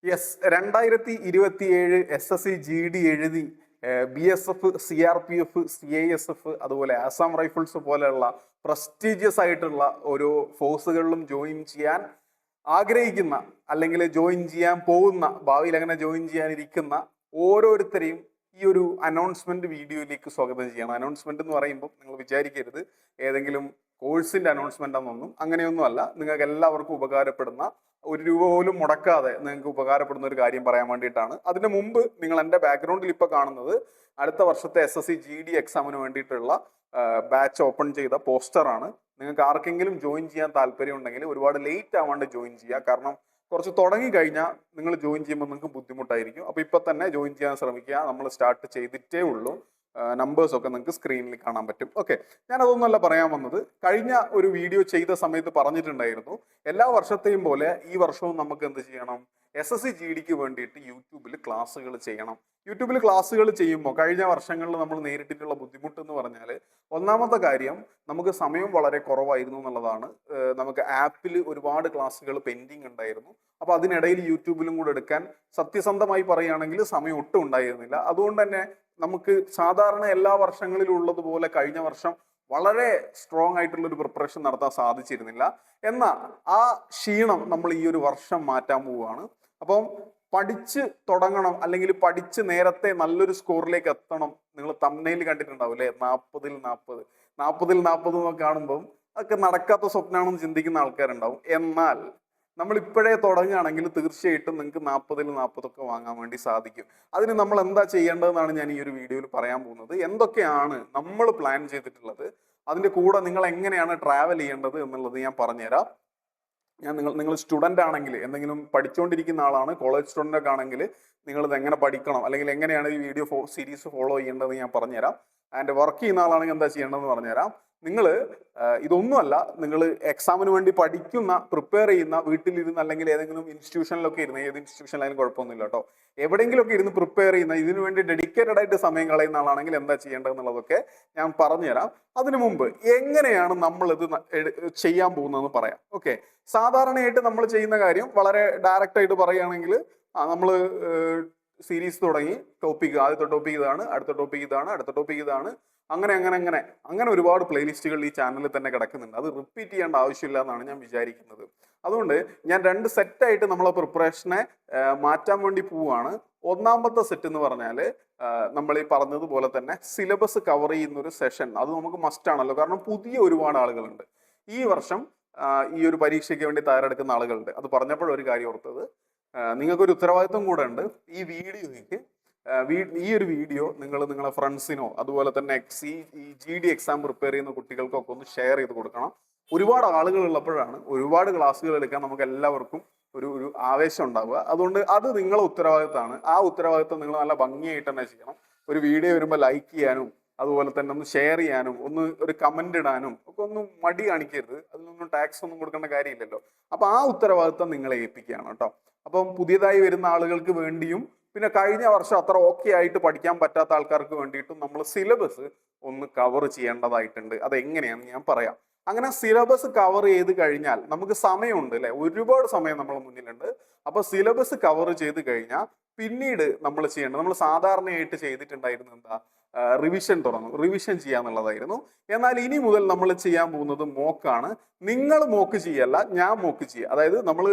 Yes, 2027 SSC GD എഴുതി BSF, CRPF, CISF, അതുപോലെ Assam rifles പോലെയുള്ള പ്രസ്റ്റീജിയസ് ആയിട്ടുള്ള ഓരോ ഫോഴ്സുകളിലും ജോയിൻ ചെയ്യാൻ ആഗ്രഹിക്കുന്ന അല്ലെങ്കിൽ ജോയിൻ ചെയ്യാൻ പോകുന്ന, ഭാവിയിൽ അങ്ങനെ ജോയിൻ ചെയ്യാനിരിക്കുന്ന ഓരോരുത്തരെയും ഈ ഒരു അനൗൺസ്മെന്റ് വീഡിയോയിലേക്ക് സ്വാഗതം ചെയ്യണം. അനൗൺസ്മെന്റ് എന്ന് പറയുമ്പോൾ നിങ്ങൾ വിചാരിക്കരുത് ഏതെങ്കിലും കോഴ്സിന്റെ അനൗൺസ്മെന്റ് എന്നൊന്നും, അങ്ങനെയൊന്നും അല്ല. നിങ്ങൾക്ക് എല്ലാവർക്കും ഉപകാരപ്പെടുന്ന, ഒരു രൂപ പോലും മുടക്കാതെ നിങ്ങൾക്ക് ഉപകാരപ്പെടുന്ന ഒരു കാര്യം പറയാൻ വേണ്ടിയിട്ടാണ്. അതിന് മുമ്പ് നിങ്ങൾ എൻ്റെ ബാക്ക്ഗ്രൗണ്ടിൽ ഇപ്പൊ കാണുന്നത് അടുത്ത വർഷത്തെ SSC GD എക്സാമിന് വേണ്ടിയിട്ടുള്ള ബാച്ച് ഓപ്പൺ ചെയ്ത പോസ്റ്ററാണ്. നിങ്ങൾക്ക് ആർക്കെങ്കിലും ജോയിൻ ചെയ്യാൻ താല്പര്യം ഉണ്ടെങ്കിൽ ഒരുപാട് ലേറ്റ് ആവാണ്ട് ജോയിൻ ചെയ്യുക. കാരണം കുറച്ച് തുടങ്ങി കഴിഞ്ഞാൽ നിങ്ങൾ ജോയിൻ ചെയ്യുമ്പോൾ നിങ്ങൾക്ക് ബുദ്ധിമുട്ടായിരിക്കും. അപ്പൊ ഇപ്പൊ തന്നെ ജോയിൻ ചെയ്യാൻ ശ്രമിക്കുക. നമ്മൾ സ്റ്റാർട്ട് ചെയ്തിട്ടേ ഉള്ളൂ. നമ്പേഴ്സ് ഒക്കെ നിങ്ങൾക്ക് സ്ക്രീനിൽ കാണാൻ പറ്റും. ഓക്കെ, ഞാൻ അതൊന്നുമല്ല പറയാൻ വന്നത്. കഴിഞ്ഞ ഒരു വീഡിയോ ചെയ്ത സമയത്ത് പറഞ്ഞിട്ടുണ്ടായിരുന്നു, എല്ലാ വർഷത്തെയും പോലെ ഈ വർഷവും നമുക്ക് എന്ത് ചെയ്യണം, SSC GDക്ക് വേണ്ടിയിട്ട് യൂട്യൂബിൽ ക്ലാസ്സുകൾ ചെയ്യണം. യൂട്യൂബിൽ ക്ലാസ്സുകൾ ചെയ്യുമ്പോൾ കഴിഞ്ഞ വർഷങ്ങളിൽ നമ്മൾ നേരിട്ടിട്ടുള്ള ബുദ്ധിമുട്ട് എന്ന് പറഞ്ഞാൽ, ഒന്നാമത്തെ കാര്യം നമുക്ക് സമയം വളരെ കുറവായിരുന്നു എന്നുള്ളതാണ്. നമുക്ക് ആപ്പിൽ ഒരുപാട് ക്ലാസ്സുകൾ പെൻഡിങ് ഉണ്ടായിരുന്നു. അപ്പൊ അതിനിടയിൽ യൂട്യൂബിലും കൂടെ എടുക്കാൻ സത്യസന്ധമായി പറയുകയാണെങ്കിൽ സമയം ഒട്ടും ഉണ്ടായിരുന്നില്ല. അതുകൊണ്ട് തന്നെ നമുക്ക് സാധാരണ എല്ലാ വർഷങ്ങളിലും ഉള്ളതുപോലെ കഴിഞ്ഞ വർഷം വളരെ സ്ട്രോങ് ആയിട്ടുള്ള ഒരു പ്രിപ്പറേഷൻ നടത്താൻ സാധിച്ചിരുന്നില്ല. എന്നാൽ ആ ക്ഷീണം നമ്മൾ ഈ ഒരു വർഷം മാറ്റാൻ പോവുകയാണ്. അപ്പം പഠിച്ച് തുടങ്ങണം, അല്ലെങ്കിൽ പഠിച്ച് നേരത്തെ നല്ലൊരു സ്കോറിലേക്ക് എത്തണം. നിങ്ങൾ തംബ്നെയിൽ കണ്ടിട്ടുണ്ടാവും അല്ലേ, 40-40 എന്നൊക്കെ കാണുമ്പം അതൊക്കെ നടക്കാത്ത സ്വപ്നമാണെന്ന് ചിന്തിക്കുന്ന ആൾക്കാരുണ്ടാവും. എന്നാൽ നമ്മൾ ഇപ്പോഴേ തുടങ്ങുകയാണെങ്കിൽ തീർച്ചയായിട്ടും നിങ്ങൾക്ക് 40-40 ഒക്കെ വാങ്ങാൻ വേണ്ടി സാധിക്കും. അതിന് നമ്മൾ എന്താ ചെയ്യേണ്ടതെന്നാണ് ഞാൻ ഈ ഒരു വീഡിയോയിൽ പറയാൻ പോകുന്നത്. എന്തൊക്കെയാണ് നമ്മൾ പ്ലാൻ ചെയ്തിട്ടുള്ളത്, അതിൻ്റെ കൂടെ നിങ്ങൾ എങ്ങനെയാണ് ട്രാവൽ ചെയ്യേണ്ടത് എന്നുള്ളത് ഞാൻ പറഞ്ഞുതരാം. നിങ്ങൾ സ്റ്റുഡൻ്റ് ആണെങ്കിൽ, എന്തെങ്കിലും പഠിച്ചുകൊണ്ടിരിക്കുന്ന ആളാണ്, കോളേജ് സ്റ്റുഡൻ്റ് ഒക്കെ ആണെങ്കിൽ നിങ്ങളിത് എങ്ങനെ പഠിക്കണം, അല്ലെങ്കിൽ എങ്ങനെയാണ് ഈ വീഡിയോ സീരീസ് ഫോളോ ചെയ്യേണ്ടത് ഞാൻ പറഞ്ഞുതരാം. ആൻഡ് വർക്ക് ചെയ്യുന്ന ആളാണെങ്കിൽ എന്താ ചെയ്യേണ്ടതെന്ന് പറഞ്ഞുതരാം. നിങ്ങൾ ഇതൊന്നുമല്ല, നിങ്ങൾ എക്സാമിന് വേണ്ടി പഠിക്കുന്ന, പ്രിപ്പയർ ചെയ്യുന്ന, വീട്ടിലിരുന്ന് അല്ലെങ്കിൽ ഏതെങ്കിലും ഇൻസ്റ്റിറ്റ്യൂഷനിലൊക്കെ ഇരുന്ന്, ഏത് ഇൻസ്റ്റിറ്റ്യൂഷനിലായാലും കുഴപ്പമൊന്നുമില്ല കേട്ടോ, എവിടെയെങ്കിലുമൊക്കെ ഇരുന്ന് പ്രിപ്പയർ ചെയ്യുന്ന, ഇതിനു വേണ്ടി ഡെഡിക്കേറ്റഡ് ആയിട്ട് സമയം കളയുന്ന ആളാണെങ്കിൽ എന്താ ചെയ്യേണ്ടതെന്നുള്ളതൊക്കെ ഞാൻ പറഞ്ഞുതരാം. അതിനു മുമ്പ് എങ്ങനെയാണ് നമ്മളിത് ചെയ്യാൻ പോകുന്നതെന്ന് പറയാം. ഓക്കെ, സാധാരണയായിട്ട് നമ്മൾ ചെയ്യുന്ന കാര്യം വളരെ ഡയറക്റ്റ് ആയിട്ട് പറയുകയാണെങ്കിൽ, നമ്മൾ സീരീസ് തുടങ്ങി, ടോപ്പിക്, ആദ്യത്തെ ടോപ്പിക് ഇതാണ്, അടുത്ത ടോപ്പിക് ഇതാണ്, അടുത്ത ടോപ്പിക് ഇതാണ്, അങ്ങനെ ഒരുപാട് പ്ലേലിസ്റ്റുകൾ ഈ ചാനലിൽ തന്നെ കിടക്കുന്നുണ്ട്. അത് റിപ്പീറ്റ് ചെയ്യേണ്ട ആവശ്യമില്ല എന്നാണ് ഞാൻ വിചാരിക്കുന്നത്. അതുകൊണ്ട് ഞാൻ 2 സെറ്റായിട്ട് നമ്മളെ പ്രിപ്പറേഷനെ മാറ്റാൻ വേണ്ടി പോവുകയാണ്. ഒന്നാമത്തെ സെറ്റ് എന്ന് പറഞ്ഞാൽ, നമ്മൾ ഈ പറഞ്ഞതുപോലെ തന്നെ സിലബസ് കവർ ചെയ്യുന്ന ഒരു സെഷൻ, അത് നമുക്ക് മസ്റ്റ് ആണല്ലോ. കാരണം പുതിയ ഒരുപാട് ആളുകളുണ്ട് ഈ വർഷം, ഈ ഒരു പരീക്ഷയ്ക്ക് വേണ്ടി തയ്യാറെടുക്കുന്ന ആളുകളുണ്ട്. അത് പറഞ്ഞപ്പോഴൊരു കാര്യം ഓർത്തത്, നിങ്ങൾക്കൊരു ഉത്തരവാദിത്വം കൂടെ ഉണ്ട്. ഈ വീഡിയോയ്ക്ക് ഈ ഒരു വീഡിയോ നിങ്ങളെ ഫ്രണ്ട്സിനോ, അതുപോലെ തന്നെ ഈ GD എക്സാം പ്രിപ്പയർ ചെയ്യുന്ന കുട്ടികൾക്കൊക്കെ ഒന്ന് ഷെയർ ചെയ്ത് കൊടുക്കണം. ഒരുപാട് ആളുകൾ ഉള്ളപ്പോഴാണ് ഒരുപാട് ക്ലാസ്സുകൾ എടുക്കാൻ നമുക്ക് എല്ലാവർക്കും ഒരു ആവേശം ഉണ്ടാവുക. അതുകൊണ്ട് അത് നിങ്ങളെ ഉത്തരവാദിത്തമാണ്. ആ ഉത്തരവാദിത്തം നിങ്ങൾ നല്ല ഭംഗിയായിട്ട് തന്നെ ചെയ്യണം. ഒരു വീഡിയോ വരുമ്പോൾ ലൈക്ക് ചെയ്യാനും, അതുപോലെ തന്നെ ഒന്ന് ഷെയർ ചെയ്യാനും, ഒരു കമന്റ് ഇടാനും ഒക്കെ ഒന്നും മടി കാണിക്കരുത്. അതിനൊന്നും ടാക്സ് ഒന്നും കൊടുക്കേണ്ട കാര്യമില്ലല്ലോ. അപ്പൊ ആ ഉത്തരവാദിത്തം നിങ്ങളെ ഏൽപ്പിക്കുകയാണ് കേട്ടോ. അപ്പം പുതിയതായി വരുന്ന ആളുകൾക്ക് വേണ്ടിയും, പിന്നെ കഴിഞ്ഞ വർഷം അത്ര ഓക്കെ ആയിട്ട് പഠിക്കാൻ പറ്റാത്ത ആൾക്കാർക്ക് വേണ്ടിയിട്ടും നമ്മൾ സിലബസ് ഒന്ന് കവർ ചെയ്യേണ്ടതായിട്ടുണ്ട്. അതെങ്ങനെയാണെന്ന് ഞാൻ പറയാം. അങ്ങനെ സിലബസ് കവർ ചെയ്ത് കഴിഞ്ഞാൽ നമുക്ക് സമയമുണ്ട് അല്ലെ, ഒരുപാട് സമയം നമ്മളെ മുന്നിലുണ്ട്. അപ്പൊ സിലബസ് കവർ ചെയ്ത് കഴിഞ്ഞാൽ പിന്നീട് നമ്മൾ ചെയ്യേണ്ടത്, നമ്മൾ സാധാരണയായിട്ട് ചെയ്തിട്ടുണ്ടായിരുന്നു എന്താ, റിവിഷൻ ചെയ്യാന്നുള്ളതായിരുന്നു. എന്നാൽ ഇനി മുതൽ നമ്മൾ ചെയ്യാൻ പോകുന്നത് മോക്കാണ്. നിങ്ങൾ മോക്ക് ചെയ്യല്ല, ഞാൻ മോക്ക് ചെയ്യുക. അതായത് നമ്മൾ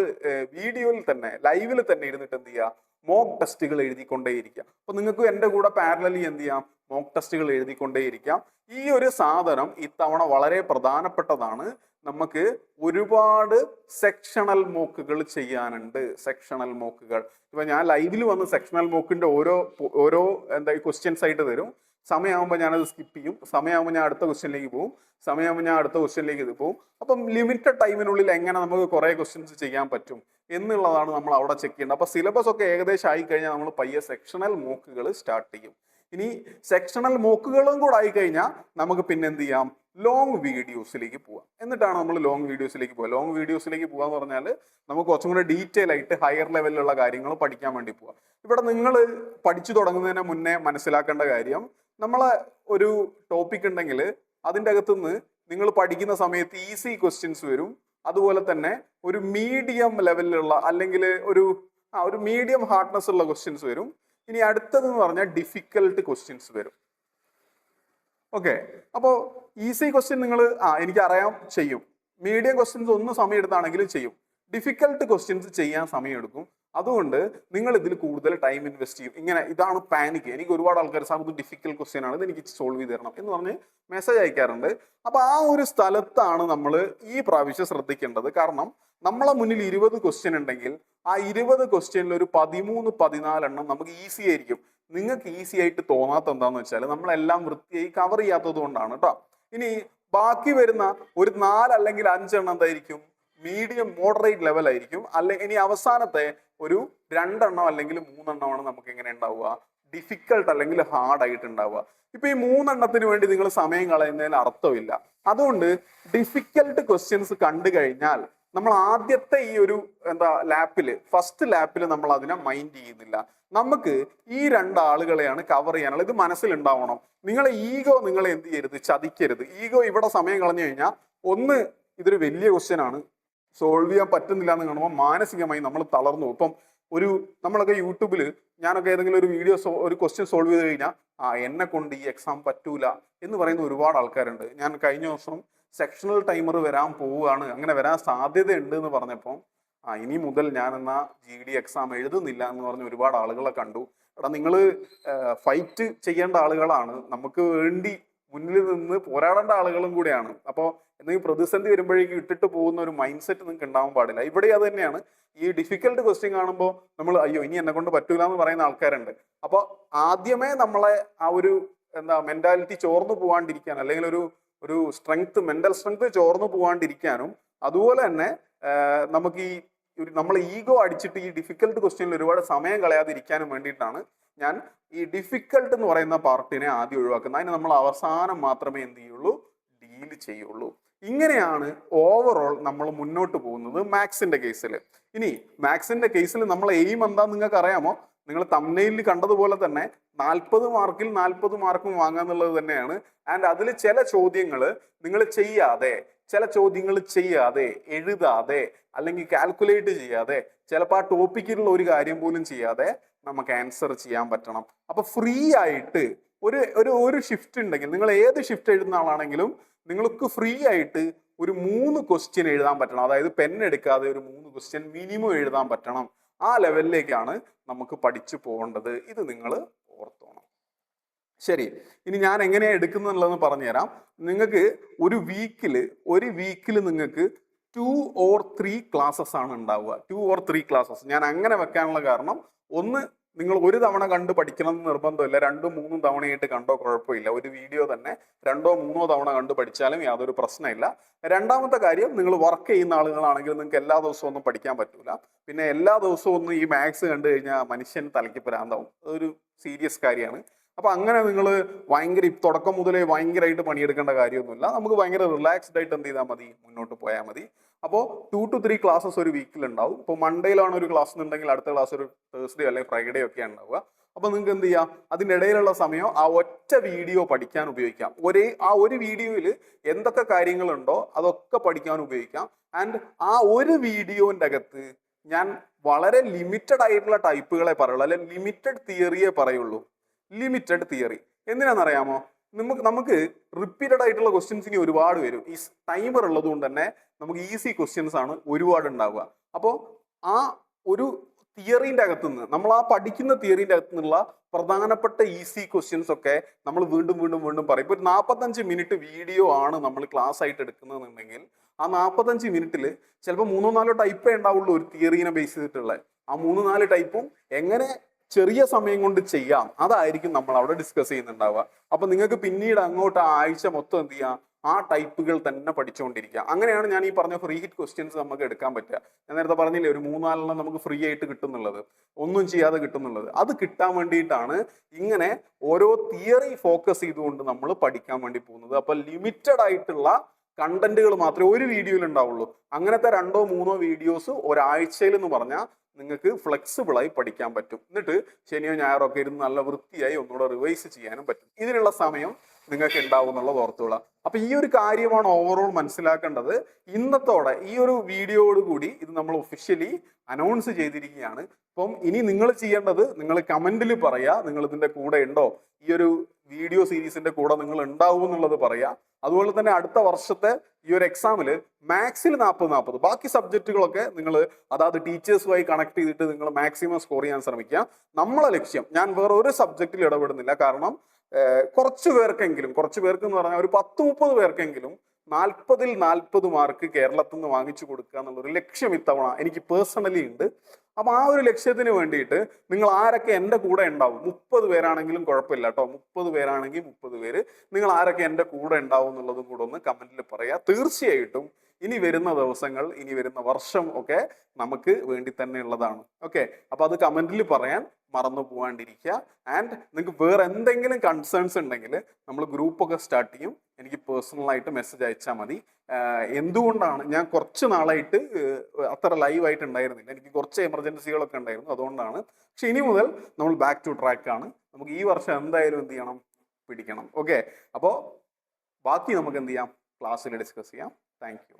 വീഡിയോയിൽ തന്നെ, ലൈവിൽ തന്നെ ഇരുന്നിട്ട് എന്ത് ചെയ്യുക, മോക്ക് ടെസ്റ്റുകൾ എഴുതിക്കൊണ്ടേയിരിക്കാം. അപ്പൊ നിങ്ങൾക്ക് എൻ്റെ കൂടെ പാരലലി എന്ത് ചെയ്യാം, മോക്ക് ടെസ്റ്റുകൾ എഴുതിക്കൊണ്ടേയിരിക്കാം. ഈ ഒരു സാധനം ഇത്തവണ വളരെ പ്രധാനപ്പെട്ടതാണ്. നമുക്ക് ഒരുപാട് സെക്ഷണൽ മോക്കുകൾ ചെയ്യാനുണ്ട്. സെക്ഷണൽ മോക്കുകൾ ഇപ്പൊ ഞാൻ ലൈവിൽ വന്ന് സെക്ഷണൽ മോക്കിന്റെ ഓരോ ക്വസ്റ്റ്യൻസ് ആയിട്ട് തരും. സമയമാകുമ്പോൾ ഞാനത് സ്കിപ്പ് ചെയ്യും. സമയമാകുമ്പോൾ ഞാൻ അടുത്ത ക്വസ്റ്റ്യനിലേക്ക് പോകും. സമയമാകുമ്പോൾ ഞാൻ അടുത്ത ക്വസ്റ്റ്യനിലേക്ക് ഇത് പോകും. അപ്പം ലിമിറ്റഡ് ടൈമിനുള്ളിൽ എങ്ങനെ നമുക്ക് കുറെ ക്വസ്റ്റ്യൻസ് ചെയ്യാൻ പറ്റും എന്നുള്ളതാണ് നമ്മൾ അവിടെ ചെക്ക് ചെയ്യേണ്ടത്. അപ്പൊ സിലബസ് ഒക്കെ ഏകദേശം ആയി കഴിഞ്ഞാൽ നമ്മൾ പയ്യെ സെക്ഷണൽ മോക്കുകൾ സ്റ്റാർട്ട് ചെയ്യും. ഇനി സെക്ഷണൽ മോക്കുകളും കൂടെ ആയിക്കഴിഞ്ഞാൽ നമുക്ക് പിന്നെ എന്ത് ചെയ്യാം, ലോങ് വീഡിയോസിലേക്ക് പോവാം. എന്നിട്ടാണ് നമ്മൾ ലോങ് വീഡിയോസിലേക്ക് പോവുക. ലോങ് വീഡിയോസിലേക്ക് പോകാന്ന് പറഞ്ഞാൽ നമുക്ക് കുറച്ചും കൂടെ ഡീറ്റെയിൽ ആയിട്ട് ഹയർ ലെവലിലുള്ള കാര്യങ്ങൾ പഠിക്കാൻ വേണ്ടി പോവാം. ഇവിടെ നിങ്ങൾ പഠിച്ചു തുടങ്ങുന്നതിന് മുന്നേ മനസ്സിലാക്കേണ്ട കാര്യം, നമ്മളെ ഒരു ടോപ്പിക് ഉണ്ടെങ്കിൽ അതിൻ്റെ അകത്തുനിന്ന് നിങ്ങൾ പഠിക്കുന്ന സമയത്ത് ഈസി ക്വസ്റ്റ്യൻസ് വരും. അതുപോലെ തന്നെ ഒരു മീഡിയം ലെവലിലുള്ള, അല്ലെങ്കിൽ ഒരു ഒരു മീഡിയം ഹാർഡ്നെസ് ഉള്ള ക്വസ്റ്റ്യൻസ് വരും. ഇനി അടുത്തതെന്ന് പറഞ്ഞാൽ ഡിഫിക്കൽട്ട് ക്വസ്റ്റ്യൻസ് വരും. ഓക്കെ, അപ്പോൾ ഈസി ക്വസ്റ്റ്യൻ നിങ്ങൾ എനിക്കറിയാം ചെയ്യും. മീഡിയം ക്വസ്റ്റ്യൻസ് ഒന്ന് സമയം എടുത്താണെങ്കിലും ചെയ്യും. ഡിഫിക്കൽട്ട് ക്വസ്റ്റ്യൻസ് ചെയ്യാൻ സമയം എടുക്കും. അതുകൊണ്ട് നിങ്ങൾ ഇതിൽ കൂടുതൽ ടൈം ഇൻവെസ്റ്റ് ചെയ്യും. ഇങ്ങനെ ഇതാണ് പാനിക്. എനിക്ക് ഒരുപാട് ആൾക്കാർ സാർ ഇത് ഡിഫിക്കൽട്ട് ക്വസ്റ്റ്യൻ ആണ്, ഇത് എനിക്ക് സോൾവ് ചെയ്ത് തരണം എന്ന് പറഞ്ഞ് മെസ്സേജ് അയക്കാറുണ്ട്. അപ്പൊ ആ ഒരു സ്ഥലത്താണ് നമ്മൾ ഈ പ്രാവശ്യം ശ്രദ്ധിക്കേണ്ടത്. കാരണം നമ്മളെ മുന്നിൽ 20 ക്വസ്റ്റ്യൻ ഉണ്ടെങ്കിൽ ആ 20 ക്വസ്റ്റ്യനിൽ ഒരു 13-14 എണ്ണം നമുക്ക് ഈസി ആയിരിക്കും. നിങ്ങൾക്ക് ഈസി ആയിട്ട് തോന്നാത്ത എന്താന്ന് വെച്ചാൽ നമ്മളെല്ലാം വൃത്തിയായി കവർ ചെയ്യാത്തത് കൊണ്ടാണ് കേട്ടോ. ഇനി ബാക്കി വരുന്ന ഒരു 4 അല്ലെങ്കിൽ 5 എണ്ണം എന്തായിരിക്കും? മീഡിയം മോഡറേറ്റ് ലെവൽ ആയിരിക്കും. ഇനി അവസാനത്തെ ഒരു 2 എണ്ണം അല്ലെങ്കിൽ 3 എണ്ണമാണ് നമുക്ക് എങ്ങനെ ഉണ്ടാവുക? ഡിഫിക്കൽട്ട് അല്ലെങ്കിൽ ഹാർഡ് ആയിട്ട് ഉണ്ടാവുക. ഇപ്പൊ ഈ 3 എണ്ണത്തിന് വേണ്ടി നിങ്ങൾ സമയം കളയുന്നതിൽ അർത്ഥമില്ല. അതുകൊണ്ട് ഡിഫിക്കൽട്ട് ക്വസ്റ്റ്യൻസ് കണ്ടു കഴിഞ്ഞാൽ നമ്മൾ ആദ്യത്തെ ഈ ഒരു ഫസ്റ്റ് ലാപ്പില് നമ്മൾ അതിനെ മൈൻഡ് ചെയ്യുന്നില്ല. നമുക്ക് ഈ 2 ആളുകളെയാണ് കവർ ചെയ്യാനുള്ളത്. ഇത് മനസ്സിലുണ്ടാവണം. നിങ്ങളെ ഈഗോ നിങ്ങളെ എന്ത് ചെയ്യരുത്? ചതിക്കരുത്. ഈഗോ ഇവിടെ സമയം കളഞ്ഞു കഴിഞ്ഞാൽ ഒന്ന് ഇതൊരു വലിയ ക്വസ്റ്റ്യൻ ആണ്, സോൾവ് ചെയ്യാൻ പറ്റുന്നില്ല എന്ന് കാണുമ്പോൾ മാനസികമായി നമ്മൾ തളർന്നു. ഇപ്പം നമ്മളൊക്കെ യൂട്യൂബിൽ ഞാനൊക്കെ ഏതെങ്കിലും ഒരു വീഡിയോ ഒരു ക്വസ്റ്റ്യൻ സോൾവ് ചെയ്ത് കഴിഞ്ഞാൽ എന്നെ കൊണ്ട് ഈ എക്സാം പറ്റൂല എന്ന് പറയുന്ന ഒരുപാട് ആൾക്കാരുണ്ട്. ഞാൻ കഴിഞ്ഞ ദിവസം സെക്ഷണൽ ടൈമർ വരാൻ പോവുകയാണ്, അങ്ങനെ വരാൻ സാധ്യതയുണ്ട് എന്ന് പറഞ്ഞപ്പോൾ ഇനി മുതൽ ഞാൻ എന്നാ GD എക്സാം എഴുതുന്നില്ല എന്ന് പറഞ്ഞ് ഒരുപാട് ആളുകളെ കണ്ടു. എടാ, നിങ്ങൾ ഫൈറ്റ് ചെയ്യേണ്ട ആളുകളാണ്, നമുക്ക് വേണ്ടി മുന്നിൽ നിന്ന് പോരാടേണ്ട ആളുകളും കൂടെയാണ്. അപ്പോൾ എന്തെങ്കിലും പ്രതിസന്ധി വരുമ്പോഴേക്കും ഇട്ടിട്ട് പോകുന്ന ഒരു മൈൻഡ് സെറ്റ് നിങ്ങൾക്ക് ഉണ്ടാവാൻ പാടില്ല. ഇവിടെ അത് തന്നെയാണ്. ഈ ഡിഫിക്കൽട്ട് ക്വസ്റ്റ്യൻ കാണുമ്പോൾ നമ്മൾ അയ്യോ ഇനി എന്നെ കൊണ്ട് പറ്റൂല എന്ന് പറയുന്ന ആൾക്കാരുണ്ട്. അപ്പോൾ ആദ്യമേ നമ്മളെ ആ ഒരു മെന്റാലിറ്റി ചോർന്നു പോകാണ്ടിരിക്കാൻ, അല്ലെങ്കിൽ ഒരു മെന്റൽ സ്ട്രെങ്ത് ചോർന്നു പോകാണ്ടിരിക്കാനും, അതുപോലെ തന്നെ നമുക്ക് നമ്മളെ ഈഗോ അടിച്ചിട്ട് ഈ ഡിഫിക്കൽട്ട് ക്വസ്റ്റ്യനിൽ ഒരുപാട് സമയം കളയാതിരിക്കാനും വേണ്ടിയിട്ടാണ് ഞാൻ ഈ ഡിഫിക്കൽട്ട് എന്ന് പറയുന്ന പാർട്ടിനെ ആദ്യം ഒഴിവാക്കുന്നത്. അതിന് നമ്മൾ അവസാനം മാത്രമേ എന്ത് ചെയ്യുള്ളൂ? ഡീൽ ചെയ്യുള്ളൂ. ഇങ്ങനെയാണ് ഓവറോൾ നമ്മൾ മുന്നോട്ട് പോകുന്നത് മാത്സിന്റെ കേസിൽ. ഇനി മാത്സിന്റെ കേസിൽ നമ്മളെ എയിം എന്താന്ന് നിങ്ങൾക്ക് അറിയാമോ? നിങ്ങൾ തംബ്നെയിലിൽ കണ്ടതുപോലെ തന്നെ 40 മാർക്കിൽ 40 മാർക്കും വാങ്ങാന്നുള്ളത് തന്നെയാണ്. ആൻഡ് അതിൽ ചില ചോദ്യങ്ങൾ നിങ്ങൾ ചെയ്യാതെ എഴുതാതെ അല്ലെങ്കിൽ കാൽക്കുലേറ്റ് ചെയ്യാതെ ചിലപ്പോൾ ആ ടോപ്പിക്കിലുള്ള ഒരു കാര്യം പോലും ചെയ്യാതെ നമുക്ക് ആൻസർ ചെയ്യാൻ പറ്റണം. അപ്പൊ ഫ്രീ ആയിട്ട് ഒരു ഷിഫ്റ്റ് ഉണ്ടെങ്കിൽ, നിങ്ങൾ ഏത് ഷിഫ്റ്റ് എഴുതുന്ന ആളാണെങ്കിലും നിങ്ങൾക്ക് ഫ്രീ ആയിട്ട് ഒരു 3 ക്വസ്റ്റ്യൻ എഴുതാൻ പറ്റണം. അതായത് പെൻ എടുക്കാതെ ഒരു 3 ക്വസ്റ്റ്യൻ മിനിമം എഴുതാൻ പറ്റണം. ആ ലെവലിലേക്കാണ് നമുക്ക് പഠിച്ചു പോകേണ്ടത്. ഇത് നിങ്ങൾ ഓർത്തോണം. ശരി, ഇനി ഞാൻ എങ്ങനെയാണ് എടുക്കുന്നുള്ളതെന്ന് പറഞ്ഞുതരാം. നിങ്ങൾക്ക് ഒരു വീക്കിൽ നിങ്ങൾക്ക് 2 or 3 ക്ലാസ്സസ് ആണ് ഉണ്ടാവുക. 2 or 3 ക്ലാസ്സസ്. ഞാൻ അങ്ങനെ വെക്കാനുള്ള കാരണം, ഒന്ന്, നിങ്ങൾ ഒരു തവണ കണ്ട് പഠിക്കണം എന്ന് നിർബന്ധമില്ല. 2-3 തവണയായിട്ട് കണ്ടോ കുഴപ്പമില്ല. ഒരു വീഡിയോ തന്നെ 2-3 തവണ കണ്ട് പഠിച്ചാലും യാതൊരു പ്രശ്നമില്ല. രണ്ടാമത്തെ കാര്യം, നിങ്ങൾ വർക്ക് ചെയ്യുന്ന ആളുകളാണെങ്കിൽ നിങ്ങൾക്ക് എല്ലാ ദിവസവും ഒന്നും പഠിക്കാൻ പറ്റൂല. പിന്നെ എല്ലാ ദിവസവും ഒന്നും ഈ മാത്സ് കണ്ടു കഴിഞ്ഞാൽ മനുഷ്യൻ തലയ്ക്ക് പ്രാന്താവും. അതൊരു സീരിയസ് കാര്യമാണ്. അപ്പൊ അങ്ങനെ നിങ്ങൾ തുടക്കം മുതലേ ഭയങ്കരമായിട്ട് പണിയെടുക്കേണ്ട കാര്യമൊന്നുമില്ല. നമുക്ക് ഭയങ്കര റിലാക്സ്ഡ് ആയിട്ട് എന്ത് ചെയ്താൽ മതി? മുന്നോട്ട് പോയാൽ മതി. അപ്പോൾ 2 to 3 ക്ലാസ്സസ് ഒരു വീക്കിൽ ഉണ്ടാവും. ഇപ്പോൾ മൺഡേയിലാണ് ഒരു ക്ലാസ് എന്നുണ്ടെങ്കിൽ അടുത്ത ക്ലാസ് ഒരു തേഴ്സ്ഡേ അല്ലെങ്കിൽ ഫ്രൈഡേ ഒക്കെ ഉണ്ടാവുക. അപ്പൊ നിങ്ങൾക്ക് എന്ത് ചെയ്യാം? അതിൻ്റെ ഇടയിലുള്ള സമയം ആ ഒറ്റ വീഡിയോ പഠിക്കാൻ ഉപയോഗിക്കാം. ഒരു വീഡിയോയിൽ എന്തൊക്കെ കാര്യങ്ങളുണ്ടോ അതൊക്കെ പഠിക്കാൻ ഉപയോഗിക്കാം. ആൻഡ് ആ ഒരു വീഡിയോന്റെ അകത്ത് ഞാൻ വളരെ ലിമിറ്റഡ് ആയിട്ടുള്ള ടൈപ്പുകളെ പറയുള്ളൂ, അല്ലെങ്കിൽ ലിമിറ്റഡ് തിയറിയെ പറയുള്ളൂ. ലിമിറ്റഡ് തിയറി എന്തിനാണെന്നറിയാമോ? നമുക്ക് റിപ്പീറ്റഡ് ആയിട്ടുള്ള ക്വസ്റ്റ്യൻസ് ഇനി ഒരുപാട് വരും. ഈ ടൈമർ ഉള്ളത് കൊണ്ട് തന്നെ നമുക്ക് ഈസി ക്വസ്റ്റ്യൻസ് ആണ് ഒരുപാട് ഉണ്ടാവുക. അപ്പോൾ ആ ഒരു തിയറിന്റെ അകത്തുനിന്ന്, നമ്മൾ ആ പഠിക്കുന്ന തിയറിന്റെ അകത്തുനിന്നുള്ള പ്രധാനപ്പെട്ട ഈസി ക്വസ്റ്റ്യൻസ് ഒക്കെ നമ്മൾ വീണ്ടും പറയും. ഇപ്പോൾ ഒരു 45 മിനിറ്റ് വീഡിയോ ആണ് നമ്മൾ ക്ലാസ് ആയിട്ട് എടുക്കുന്നതെന്നുണ്ടെങ്കിൽ ആ 45 മിനിറ്റിൽ ചിലപ്പോൾ 3-4 ടൈപ്പേ ഉണ്ടാവുള്ളൂ ഒരു തിയറീനെ ബേസ് ചെയ്തിട്ടുള്ള. ആ 3-4 ടൈപ്പും എങ്ങനെ ചെറിയ സമയം കൊണ്ട് ചെയ്യാം അതായിരിക്കും നമ്മൾ അവിടെ ഡിസ്കസ് ചെയ്യുന്നുണ്ടാവുക. അപ്പൊ നിങ്ങൾക്ക് പിന്നീട് അങ്ങോട്ട് ആഴ്ച മൊത്തം എന്ത് ചെയ്യാം? ആ ടൈപ്പുകൾ തന്നെ പഠിച്ചുകൊണ്ടിരിക്കുക. അങ്ങനെയാണ് ഞാൻ ഈ പറഞ്ഞ ഫ്രീ ഹിറ്റ് ക്വസ്റ്റ്യൻസ് നമുക്ക് എടുക്കാൻ പറ്റുക. ഞാൻ നേരത്തെ പറഞ്ഞില്ലേ, ഒരു 3-4 നമുക്ക് ഫ്രീ ആയിട്ട് കിട്ടുന്നുള്ളത്, ഒന്നും ചെയ്യാതെ കിട്ടുന്നുള്ളത്. അത് കിട്ടാൻ വേണ്ടിയിട്ടാണ് ഇങ്ങനെ ഓരോ തിയറി ഫോക്കസ് ചെയ്തുകൊണ്ട് നമ്മൾ പഠിക്കാൻ വേണ്ടി പോകുന്നത്. അപ്പൊ ലിമിറ്റഡ് ആയിട്ടുള്ള കണ്ടന്റുകൾ മാത്രമേ ഒരു വീഡിയോയിൽ ഉണ്ടാവുള്ളൂ. അങ്ങനത്തെ 2-3 വീഡിയോസ് ഒരാഴ്ചയിൽ എന്ന് പറഞ്ഞാൽ നിങ്ങൾക്ക് ഫ്ലെക്സിബിളായി പഠിക്കാൻ പറ്റും. എന്നിട്ട് ശനിയോ ഞായറോ ഒക്കെ ഇരുന്ന് നല്ല വൃത്തിയായി ഒന്നുകൂടെ റിവൈസ് ചെയ്യാനും പറ്റും. ഇതിനുള്ള സമയം നിങ്ങൾക്ക് ഉണ്ടാവും എന്നുള്ളത് ഓർത്തുകൊള്ളാം. അപ്പൊ ഈ ഒരു കാര്യമാണ് ഓവറോൾ മനസ്സിലാക്കേണ്ടത്. ഇന്നത്തോടെ ഈ ഒരു വീഡിയോയോട് കൂടി ഇത് നമ്മൾ ഒഫീഷ്യലി അനൗൺസ് ചെയ്തിരിക്കുകയാണ്. അപ്പം ഇനി നിങ്ങൾ ചെയ്യേണ്ടത്, നിങ്ങൾ കമന്റിൽ പറയാ നിങ്ങൾ ഇതിന്റെ കൂടെ ഉണ്ടോ, ഈ ഒരു വീഡിയോ സീരീസിന്റെ കൂടെ നിങ്ങൾ ഉണ്ടാവും എന്നുള്ളത് പറയാ. അതുപോലെ തന്നെ അടുത്ത വർഷത്തെ ഈ ഒരു എക്സാമില് മാത്സിൽ 40-40, ബാക്കി സബ്ജക്റ്റുകളൊക്കെ നിങ്ങൾ അതായത് ടീച്ചേഴ്സുമായി കണക്ട് ചെയ്തിട്ട് നിങ്ങൾ മാക്സിമം സ്കോർ ചെയ്യാൻ ശ്രമിക്കുക. നമ്മളെ ലക്ഷ്യം, ഞാൻ വേറെ ഒരു സബ്ജക്റ്റിൽ ഇടപെടുന്നില്ല, കാരണം കുറച്ച് പേർക്ക് എന്ന് പറഞ്ഞാൽ ഒരു 10-30 പേർക്കെങ്കിലും 40-40 മാർക്ക് കേരളത്തിൽ നിന്ന് വാങ്ങിച്ചു കൊടുക്കുക എന്നുള്ളൊരു ലക്ഷ്യം ഇത്തവണ എനിക്ക് പേഴ്സണലി ഉണ്ട്. അപ്പൊ ആ ഒരു ലക്ഷ്യത്തിന് വേണ്ടിയിട്ട് നിങ്ങൾ ആരൊക്കെ എൻ്റെ കൂടെ ഉണ്ടാവും, 30 പേരാണെങ്കിലും കുഴപ്പമില്ല കേട്ടോ, 30 പേരാണെങ്കിൽ 30 പേര്, നിങ്ങൾ ആരൊക്കെ എൻ്റെ കൂടെ ഉണ്ടാവും എന്നുള്ളതും കൂടെ ഒന്ന് കമന്റിൽ പറയാ. തീർച്ചയായിട്ടും ഇനി വരുന്ന ദിവസങ്ങൾ, ഇനി വരുന്ന വർഷം ഒക്കെ നമുക്ക് വേണ്ടി തന്നെ ഉള്ളതാണ്. ഓക്കെ, അപ്പൊ അത് കമന്റിൽ പറയാൻ മറന്നു പോകാണ്ടിരിക്കുക. ആൻഡ് നിങ്ങൾക്ക് വേറെ എന്തെങ്കിലും കൺസേൺസ് ഉണ്ടെങ്കിൽ നമ്മൾ ഗ്രൂപ്പൊക്കെ സ്റ്റാർട്ട് ചെയ്യും, എനിക്ക് പേഴ്സണലായിട്ട് മെസ്സേജ് അയച്ചാൽ മതി. എന്തുകൊണ്ടാണ് ഞാൻ കുറച്ച് നാളായിട്ട് അത്ര ലൈവായിട്ട് ഉണ്ടായിരുന്നില്ല, എനിക്ക് കുറച്ച് എമർജൻസികളൊക്കെ ഉണ്ടായിരുന്നു, അതുകൊണ്ടാണ്. പക്ഷെ ഇനി മുതൽ നമ്മൾ ബാക്ക് ടു ട്രാക്ക് ആണ്. നമുക്ക് ഈ വർഷം എന്തായാലും എന്ത് ചെയ്യണം, പിടിക്കണം. ഓക്കെ, അപ്പോൾ ബാക്കി നമുക്ക് എന്ത് ചെയ്യാം, ക്ലാസ്സിൽ ഡിസ്കസ് ചെയ്യാം. Thank you.